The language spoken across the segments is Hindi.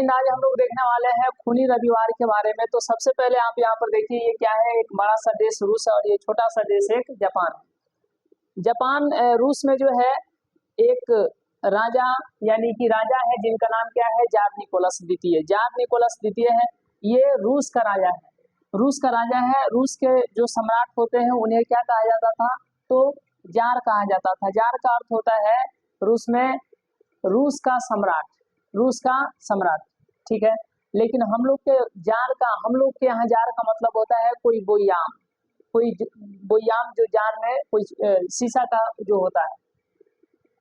दिन आज हम लोग देखने वाले हैं खूनी रविवार के बारे में। तो सबसे पहले आप यहाँ पर देखिए, ये क्या है, एक बड़ा सा देश रूस है और ये छोटा सा देश एक जापान। जापान रूस में जो है एक राजा यानी कि राजा है जिनका नाम क्या है, जार निकोलस द्वितीय। जार निकोलस द्वितीय है, ये रूस का राजा है। रूस का राजा है। रूस के जो सम्राट होते हैं उन्हें क्या कहा जाता था, तो जार कहा जाता था। जार का अर्थ होता है रूस में रूस का सम्राट, रूस का सम्राट, ठीक है। लेकिन हम लोग के यहाँ जार का मतलब होता है कोई बोयाम, कोई बोयाम जो जार में कोई शीशा का जो होता है।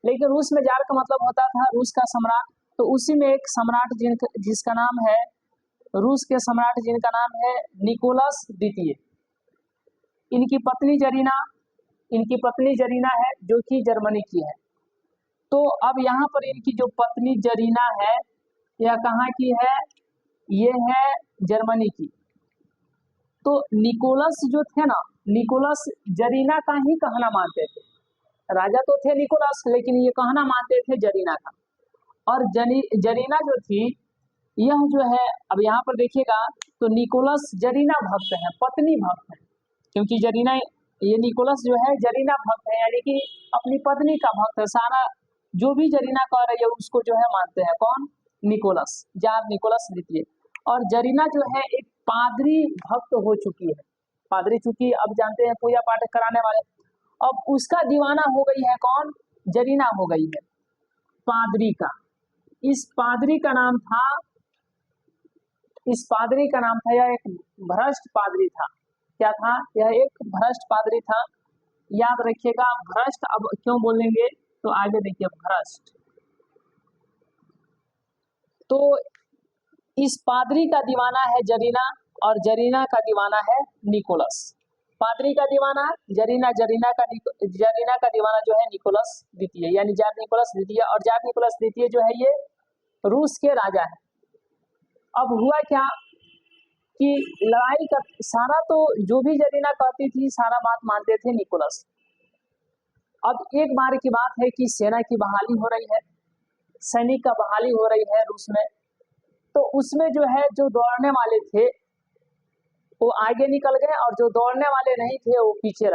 लेकिन रूस में जार का मतलब होता था रूस का सम्राट। तो उसी में एक सम्राट जिसका नाम है, रूस के सम्राट जिनका नाम है निकोलस द्वितीय। इनकी पत्नी जरीना है जो कि जर्मनी की है। तो अब यहाँ पर इनकी जो पत्नी जरीना है यह कहाँ की है, ये है जर्मनी की। तो निकोलस जो थे ना, निकोलस जरीना का ही कहना मानते थे। राजा तो थे निकोलस, लेकिन ये कहना मानते थे जरीना का। और जरीना जो थी, यह जो है, अब यहाँ पर देखिएगा तो निकोलस जरीना भक्त है, पत्नी भक्त है। क्योंकि जरीना, ये निकोलस जो है जरीना भक्त है, यानी कि अपनी पत्नी का भक्त है। सारा जो भी जरीना कह रही है उसको जो है मानते हैं। कौन? निकोलस, जार निकोलस द्वितीय। और जरीना जो है एक पादरी भक्त हो चुकी है। पादरी, चूंकि अब जानते हैं पूजा पाठ कराने वाले, अब उसका दीवाना हो गई है। कौन? जरीना हो गई है पादरी का। इस पादरी का नाम था, यह एक भ्रष्ट पादरी था। क्या था? यह एक भ्रष्ट पादरी था। याद रखिएगा भ्रष्ट, अब क्यों बोलेंगे तो आगे देखिए भ्रष्ट। तो इस पादरी का दीवाना है जरीना और जरीना का दीवाना है निकोलस। पादरी का दीवाना जरीना, जरीना का दीवाना जो है निकोलस द्वितीय, यानी जार निकोलस द्वितीय। और जार निकोलस द्वितीय जो है ये रूस के राजा है। अब हुआ क्या कि लड़ाई का सारा, तो जो भी जरीना कहती थी सारा बात मानते थे निकोलस। अब एक बार की बात है कि सेना की बहाली हो रही है, सैनिक का बहाली हो रही है रूस में। तो उसमें जो है, जो दौड़ने वाले थे वो आगे निकल गए और जो दौड़ने वाले नहीं थे वो पीछे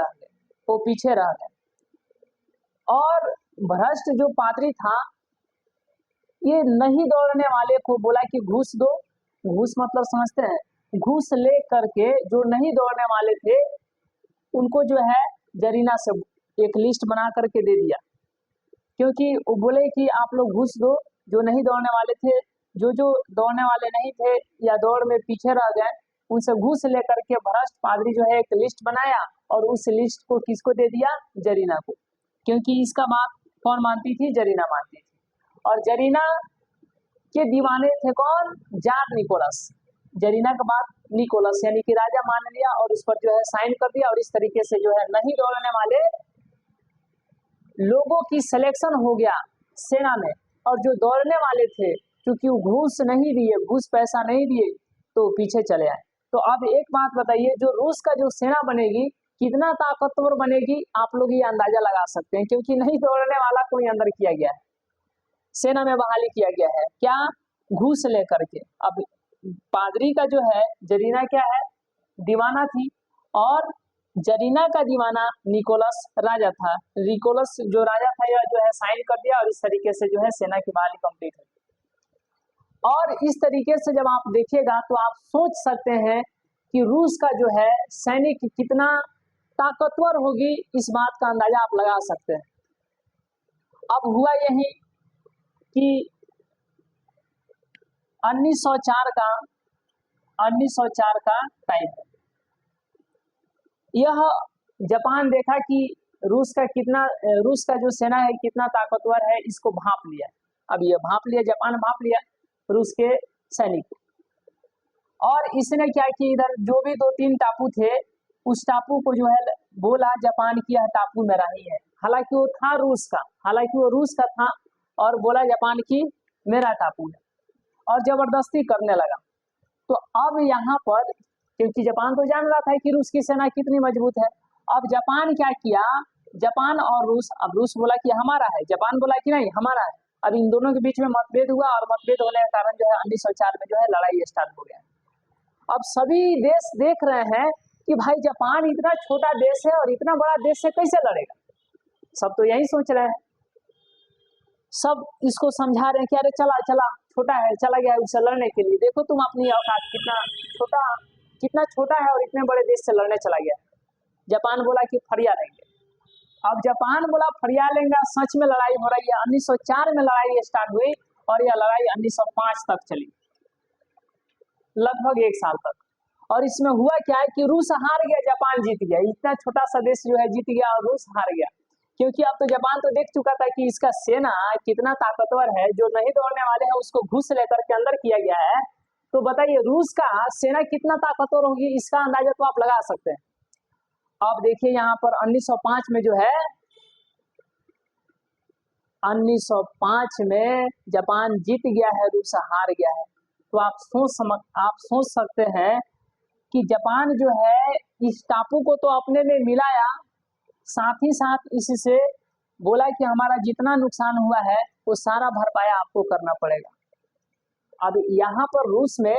रह गए। और भ्रष्ट जो पादरी था, ये नहीं दौड़ने वाले को बोला कि घूस दो। घूस मतलब समझते हैं, घूस ले करके जो नहीं दौड़ने वाले थे उनको जो है जरीना से एक लिस्ट बना करके दे दिया। क्योंकि वो बोले कि आप लोग घूस दो, जो नहीं दौड़ने वाले थे, जो दौड़ने वाले नहीं थे या दौड़ में पीछे रह गए, उनसे घूस लेकर के भ्रष्ट पादरी जो है एक लिस्ट बनाया और उस लिस्ट को किसको दे दिया? जरीना को। क्योंकि इसका बात कौन मानती थी? जरीना मानती थी। और जरीना के दीवाने थे कौन? Jar Nicholas. जरीना का बात निकोलस यानी कि राजा मान लिया और उस पर जो है साइन कर दिया। और इस तरीके से जो है नहीं दौड़ने वाले लोगों की सिलेक्शन हो गया सेना में। और जो दौड़ने वाले थे, क्योंकि वो घूस नहीं दिए, घूस पैसा नहीं दिए, तो पीछे चले आए। तो अब एक बात बताइए, जो रूस का जो सेना बनेगी कितना ताकतवर बनेगी, आप लोग ये अंदाजा लगा सकते हैं। क्योंकि नहीं दौड़ने वाला कोई अंदर किया गया है, सेना में बहाली किया गया है। क्या? घूस लेकर के। अब पादरी का जो है जरीना क्या है? दीवाना थी। और जरीना का दीवाना निकोलस राजा था। निकोलस जो राजा था यह जो है साइन कर दिया और इस तरीके से जो है सेना की बहाली कंप्लीट है। और इस तरीके से जब आप देखिएगा तो आप सोच सकते हैं कि रूस का जो है सैनिक कितना ताकतवर होगी, इस बात का अंदाजा आप लगा सकते हैं। अब हुआ यही कि 1904 का टाइम है। यह जापान देखा कि रूस का जो सेना है कितना ताकतवर है, इसको भांप लिया। अब ये जापान भांप लिया रूस के सैनिक। और इसने क्या किया, इधर जो भी 2-3 टापू थे उस टापू को जो है बोला जापान की यह टापू मेरा ही है। हालांकि वो था रूस का था और बोला जापान की मेरा टापू है और जबरदस्ती करने लगा। तो अब यहाँ पर, क्योंकि जापान तो जान रहा था कि रूस की सेना कितनी मजबूत है, अब जापान क्या किया, जापान और रूस, अब रूस बोला कि हमारा है, जापान बोला कि नहीं हमारा है। अब इन दोनों के बीच में मतभेद हुआ और मतभेद होने का कारण जो है 1904 में जो है लड़ाई स्टार्ट हो गया। अब सभी देश देख रहे हैं कि भाई जापान इतना छोटा देश है और इतना बड़ा देश से कैसे लड़ेगा। सब तो यही सोच रहे हैं, सब इसको समझा रहे हैं कि अरे चला चला छोटा है, चला गया उससे लड़ने के लिए, देखो तुम अपनी औकात कितना छोटा है और इतने बड़े देश से लड़ने चला गया। जापान बोला कि फरिया लेंगे। अब जापान बोला फरिया लेंगे, सच में लड़ाई हो रही है। 1904 में लड़ाई स्टार्ट हुई और यह लड़ाई 1905 तक चली, लगभग 1 साल तक। और इसमें हुआ क्या है कि रूस हार गया, जापान जीत गया। इतना छोटा सा देश जो है जीत गया और रूस हार गया, क्योंकि अब तो जापान तो देख चुका था कि इसका सेना कितना ताकतवर है, जो नहीं दौड़ने वाले हैं उसको घुस लेकर के अंदर किया गया है। तो बताइए रूस का सेना कितना ताकतवर होगी, इसका अंदाजा तो आप लगा सकते हैं। अब देखिए यहाँ पर 1905 में जो है 1905 में जापान जीत गया है, रूस हार गया है। तो आप सोच सकते हैं कि जापान जो है इस टापू को तो अपने में मिलाया, साथ ही साथ इससे बोला कि हमारा जितना नुकसान हुआ है वो सारा भरपाया आपको करना पड़ेगा। अब यहाँ पर रूस में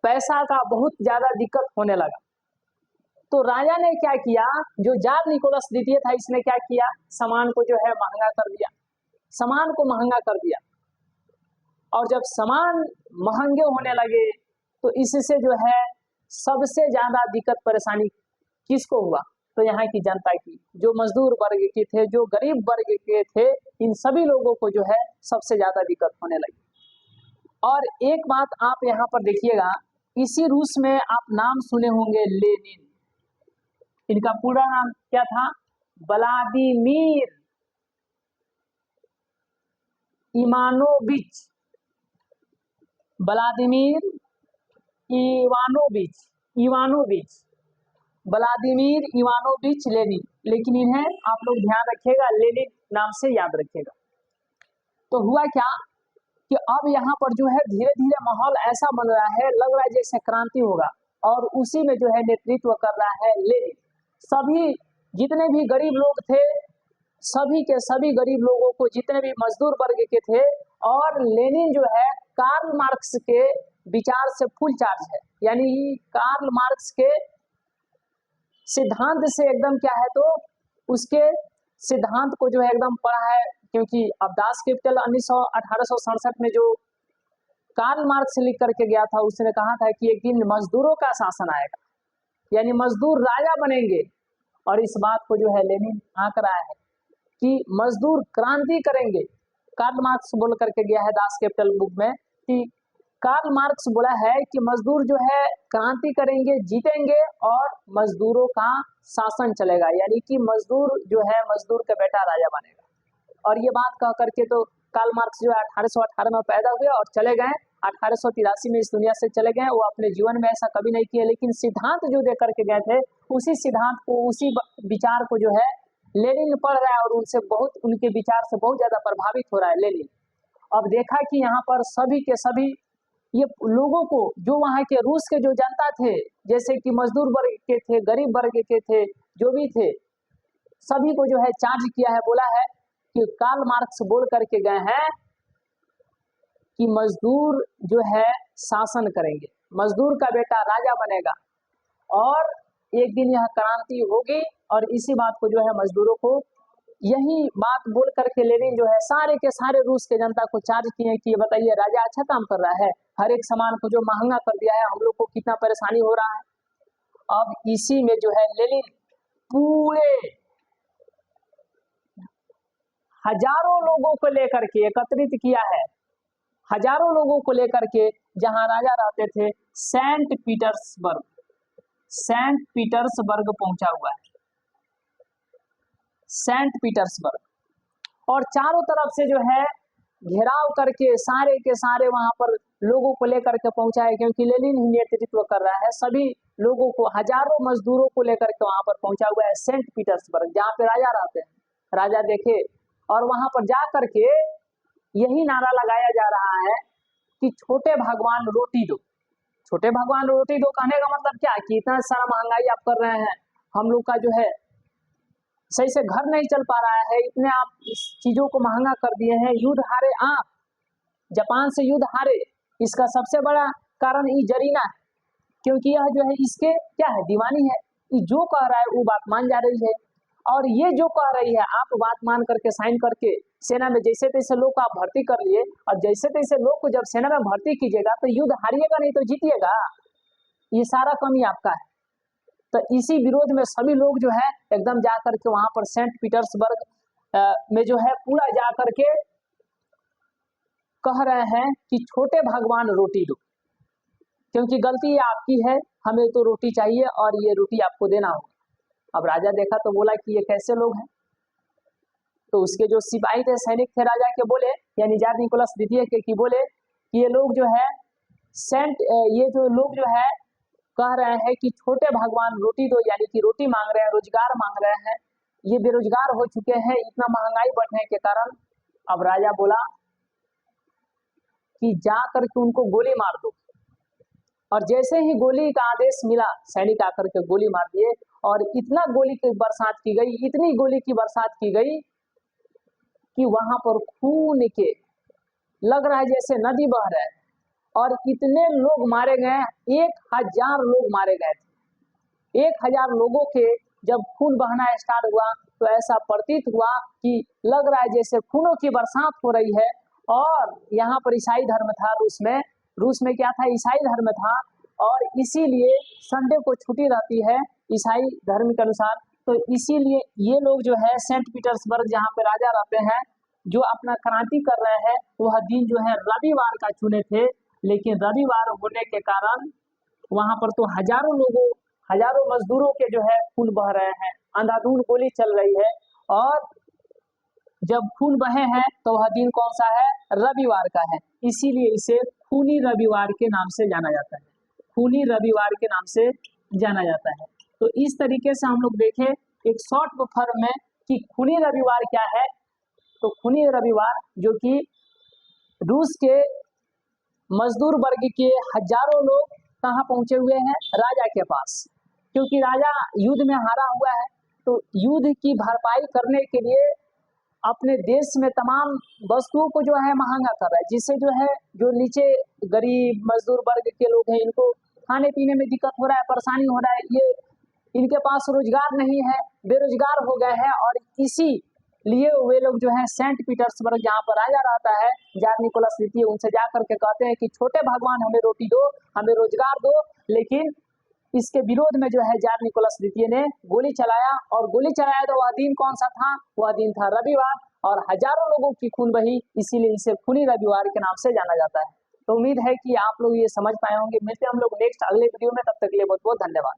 पैसा का बहुत ज्यादा दिक्कत होने लगा, तो राजा ने क्या किया, जो जार निकोलस द्वितीय था इसने क्या किया, सामान को जो है महंगा कर दिया, सामान को महंगा कर दिया। और जब सामान महंगे होने लगे तो इससे जो है सबसे ज्यादा दिक्कत परेशानी किसको हुआ, तो यहाँ की जनता की, जो मजदूर वर्ग के थे, जो गरीब वर्ग के थे, इन सभी लोगों को जो है सबसे ज्यादा दिक्कत होने लगी। और एक बात आप यहाँ पर देखिएगा, इसी रूस में आप नाम सुने होंगे लेनिन, इनका पूरा नाम क्या था, Vladimir Ivanovich, Vladimir Ivanovich Vladimir Ivanovich Lenin, लेकिन इन्हें आप लोग ध्यान रखिएगा लेनिन नाम से याद रखिएगा। तो हुआ क्या कि अब यहाँ पर जो है धीरे धीरे माहौल ऐसा बन रहा है, लग रहा है जैसे क्रांति होगा, और उसी में जो है नेतृत्व कर रहा है लेनिन। सभी जितने भी गरीब लोग थे, सभी के सभी गरीब लोगों को, जितने भी मजदूर वर्ग के थे, और लेनिन जो है कार्ल मार्क्स के विचार से फुल चार्ज है, यानी कार्ल मार्क्स के सिद्धांत से एकदम क्या है, तो उसके सिद्धांत को जो है एकदम पढ़ा है। क्योंकि अब दास कैपिटल 1867 में जो कार्ल मार्क्स लिख करके गया था, उसने कहा था कि एक दिन मजदूरों का शासन आएगा, यानी मजदूर राजा बनेंगे। और इस बात को जो है लेनिन आंक रहा है कि मजदूर क्रांति करेंगे। कार्ल मार्क्स बोल करके गया है दास कैपिटल बुक में कि कार्ल मार्क्स बोला है कि मजदूर जो है क्रांति करेंगे, जीतेंगे और मजदूरों का शासन चलेगा, यानी कि मजदूर जो है मजदूर का बेटा राजा बनेगा। और ये बात कह करके तो कार्ल मार्क्स जो है 1818 में पैदा हुए और चले गए, 1883 में इस दुनिया से चले गए। वो अपने जीवन में ऐसा कभी नहीं किया, लेकिन सिद्धांत जो दे करके गए थे, उसी सिद्धांत को, उसी विचार को जो है लेनिन पढ़ रहा है और उनसे बहुत, उनके विचार से बहुत ज्यादा प्रभावित हो रहा है लेनिन। अब देखा कि यहाँ पर सभी के सभी ये लोगों को, जो वहाँ के रूस के जो जनता थे, जैसे कि मजदूर वर्ग के थे, गरीब वर्ग के थे, जो भी थे, सभी को जो है चार्ज किया है, बोला है कि कार्ल मार्क्स बोल करके गए हैं कि मजदूर जो है शासन करेंगे, मजदूर का बेटा राजा बनेगा और एक दिन यह क्रांति होगी। और इसी बात को जो है मजदूरों को, यही बात बोल करके लेनिन जो है सारे के सारे रूस के जनता को चार्ज किए कि ये बताइए राजा अच्छा काम कर रहा है, हर एक सामान को जो महंगा कर दिया है, हम लोग को कितना परेशानी हो रहा है। अब इसी में जो है लेनिन पूरे हजारों लोगों को लेकर के एकत्रित किया है, हजारों लोगों को लेकर के, जहां राजा रहते थे सेंट पीटर्सबर्ग पहुंचा हुआ है, सेंट पीटर्सबर्ग, और चारों तरफ से जो है घेराव करके सारे के सारे वहां पर लोगों को लेकर के पहुंचा है, क्योंकि लेनिन ही नेतृत्व कर रहा है। सभी लोगों को, हजारों मजदूरों को लेकर के वहां पर पहुंचा हुआ है सेंट पीटर्सबर्ग, जहाँ पे राजा रहते हैं। राजा देखे और वहां पर जा करके यही नारा लगाया जा रहा है कि छोटे भगवान रोटी दो, छोटे भगवान रोटी दो। कहने का मतलब क्या कि इतना सारा महंगाई आप कर रहे हैं, हम लोग का जो है सही से घर नहीं चल पा रहा है, इतने आप इस चीजों को महंगा कर दिए हैं। युद्ध हारे आप, जापान से युद्ध हारे, इसका सबसे बड़ा कारण ये जरीना है, क्योंकि यह जो है इसके क्या है, दीवानी है। ये जो कह रहा है वो बात मान जा रही है, और ये जो कह रही है आप बात मान करके साइन करके सेना में जैसे तैसे लोग को आप भर्ती कर लिए, और जैसे तैसे लोग को जब सेना में भर्ती कीजिएगा तो युद्ध हारिएगा नहीं तो जीतिएगा। ये सारा कमी आपका है। तो इसी विरोध में सभी लोग जो है एकदम जा करके वहां पर सेंट पीटर्सबर्ग में जो है पूरा जा करके कह रहे हैं कि छोटे भगवान रोटी दो, क्योंकि गलती आपकी है, हमें तो रोटी चाहिए और ये रोटी आपको देना होगा। अब राजा देखा तो बोला कि ये कैसे लोग हैं, तो उसके जो सिपाही थे, सैनिक थे राजा के, बोले यानी जार निकोलस द्वितीय के, कि बोले कि ये लोग जो है ये जो लोग जो है कह रहे हैं कि छोटे भगवान रोटी दो, यानी कि रोटी मांग रहे हैं, रोजगार मांग रहे हैं, ये बेरोजगार हो चुके हैं इतना महंगाई बढ़ने के कारण। अब राजा बोला कि जा करके उनको गोली मार दो, और जैसे ही गोली का आदेश मिला सैनिक आकर के गोली मार दिए, और इतना गोली की बरसात की गई, इतनी गोली की बरसात की गई कि वहां पर खून के लग रहा है जैसे नदी बह रहा है, और इतने लोग मारे गए, 1000 लोग मारे गए थे। 1000 लोगों के जब खून बहना स्टार्ट हुआ तो ऐसा प्रतीत हुआ कि लग रहा है जैसे खूनों की बरसात हो रही है। और यहाँ पर ईसाई धर्म था, रूस में क्या था, ईसाई धर्म था, और इसीलिए संडे को छुट्टी रहती है ईसाई धर्म के अनुसार। तो इसीलिए ये लोग जो है सेंट पीटर्सबर्ग जहाँ पे राजा रहते हैं, जो अपना क्रांति कर रहे हैं, वह दिन जो है रविवार का चुने थे, लेकिन रविवार होने के कारण वहां पर तो हजारों मजदूरों के जो है खून बह रहे हैं, अंधाधुंध गोली चल रही है, और जब खून बहे हैं तो वह दिन कौन सा है, रविवार का है। इसीलिए इसे खूनी रविवार के नाम से जाना जाता है, खूनी रविवार के नाम से जाना जाता है। तो इस तरीके से हम लोग देखें एक शॉर्ट फॉर्म में कि खूनी रविवार क्या है। तो खूनी रविवार जो कि रूस के मजदूर वर्ग के हजारों लोग कहाँ पहुंचे हुए हैं, राजा के पास, क्योंकि राजा युद्ध में हारा हुआ है, तो युद्ध की भरपाई करने के लिए अपने देश में तमाम वस्तुओं को जो है महंगा कर रहा है, जिससे जो है जो नीचे गरीब मजदूर वर्ग के लोग हैं, इनको खाने पीने में दिक्कत हो रहा है, परेशानी हो रहा है, ये इनके पास रोजगार नहीं है, बेरोजगार हो गए हैं, और इसी लिए वे लोग जो है सेंट पीटर्सबर्ग जहाँ पर राजा रहता है जार निकोलस द्वितीय, उनसे जा करके कहते हैं कि छोटे भगवान हमें रोटी दो, हमें रोजगार दो। लेकिन इसके विरोध में जो है जार निकोलस द्वितीय ने गोली चलाया, और गोली चलाया तो वह दिन कौन सा था, वह दिन था रविवार, और हजारों लोगों की खून बही, इसीलिए इसे खूनी रविवार के नाम से जाना जाता है। तो उम्मीद है कि आप लोग ये समझ पाए होंगे। मिलते हैं हम लोग नेक्स्ट अगले वीडियो में, तब तक के लिए बहुत बहुत धन्यवाद।